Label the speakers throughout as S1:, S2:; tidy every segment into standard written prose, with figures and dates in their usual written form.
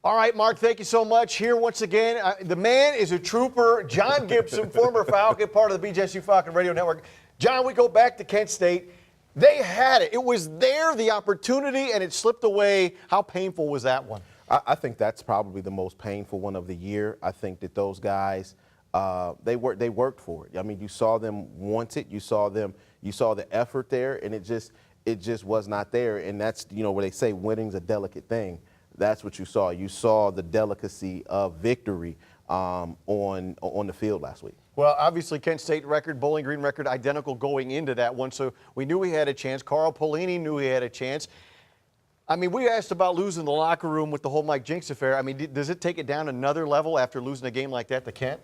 S1: All right, Mark, thank you so much. Here once again, the man is a trooper, John Gibson, former Falcon, part of the BCSN Falcon Radio Network. John, we go back to Kent State. They had it. It was there, the opportunity, and it slipped away. How painful was that one?
S2: I think that's probably the most painful one of the year. I think that those guys, they worked for it. I mean, you saw them want it. You saw the effort there, and it just was not there. And that's, where they say winning's a delicate thing. That's what you saw. You saw the delicacy of victory on the field last week.
S1: Well, obviously, Kent State record, Bowling Green record, identical going into that one. So we knew we had a chance. Carl Pelini knew he had a chance. I mean, we asked about losing the locker room with the whole Mike Jinks affair. I mean, does it take it down another level after losing a game like that to Kent?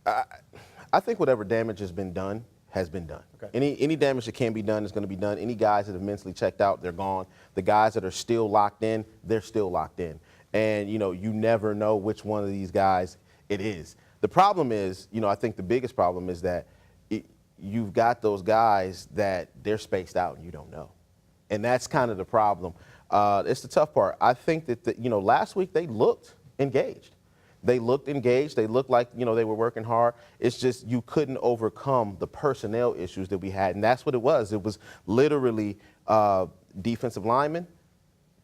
S2: I think whatever damage has been done has been done. Okay. Any damage that can be done is going to be done. Any guys that have mentally checked out, they're gone. The guys that are still locked in, they're still locked in. And, you never know which one of these guys it is. The problem is, I think the biggest problem is that you've got those guys that they're spaced out and you don't know. And that's kind of the problem. It's the tough part. I think that, last week they looked engaged. They looked engaged. They looked like, they were working hard. It's just you couldn't overcome the personnel issues that we had. And that's what it was. It was literally defensive linemen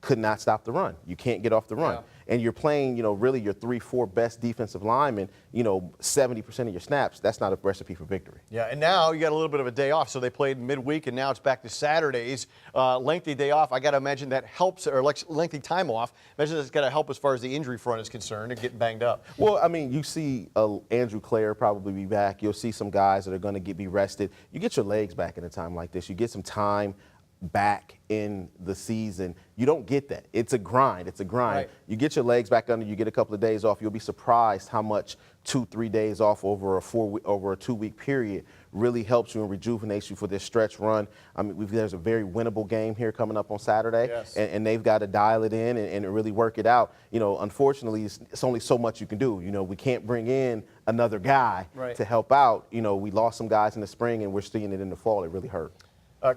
S2: could not stop the run. You can't get off the run. Yeah. And you're playing, really your 3-4 best defensive linemen, 70% of your snaps. That's not a recipe for victory.
S1: Yeah, and now you got a little bit of a day off. So they played midweek, and now it's back to Saturdays. Lengthy day off. I got to imagine that helps, or lengthy time off. Imagine that's got to help as far as the injury front is concerned and getting banged up.
S2: Well, I mean, you see Andrew Clare probably be back. You'll see some guys that are going to be rested. You get your legs back in a time like this. You get some time back in the season. You don't get that. It's a grind. It's a grind. Right. You get your legs back under, you get a couple of days off. You'll be surprised how much 2-3 days off over a 2-week period really helps you and rejuvenates you for this stretch run. I mean, there's a very winnable game here coming up on Saturday, yes. and they've got to dial it in and really work it out. Unfortunately, it's only so much you can do. We can't bring in another guy right. to help out. We lost some guys in the spring, and we're seeing it in the fall. It really hurt.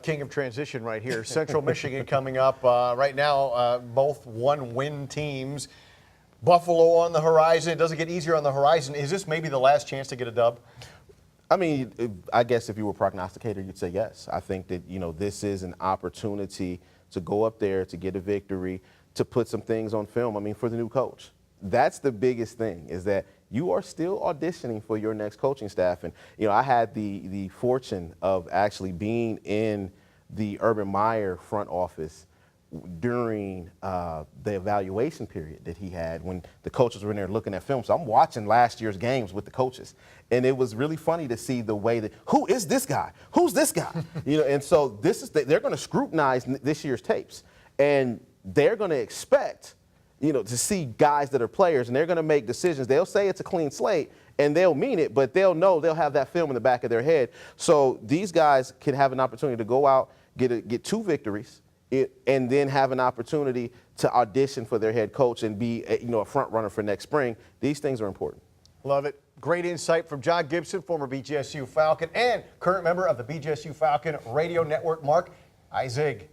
S1: King of transition right here. Central Michigan coming up. Right now, both one-win teams. Buffalo on the horizon. It doesn't get easier on the horizon. Is this maybe the last chance to get a dub?
S2: I mean, I guess if you were a prognosticator, you'd say yes. I think that, this is an opportunity to go up there, to get a victory, to put some things on film. I mean, for the new coach. That's the biggest thing, is that you are still auditioning for your next coaching staff. And, I had the fortune of actually being in the Urban Meyer front office during the evaluation period that he had when the coaches were in there looking at film. So I'm watching last year's games with the coaches. And it was really funny to see the way that, who is this guy? Who's this guy? And so they're going to scrutinize this year's tapes. And they're going to expect to see guys that are players, and they're going to make decisions. They'll say it's a clean slate, and they'll mean it, but they'll know they'll have that film in the back of their head. So these guys can have an opportunity to go out, get 2 victories, and then have an opportunity to audition for their head coach and be a front runner for next spring. These things are important.
S1: Love it. Great insight from John Gibson, former BCSU Falcon and current member of the BCSU Falcon Radio Network. Mark Isig.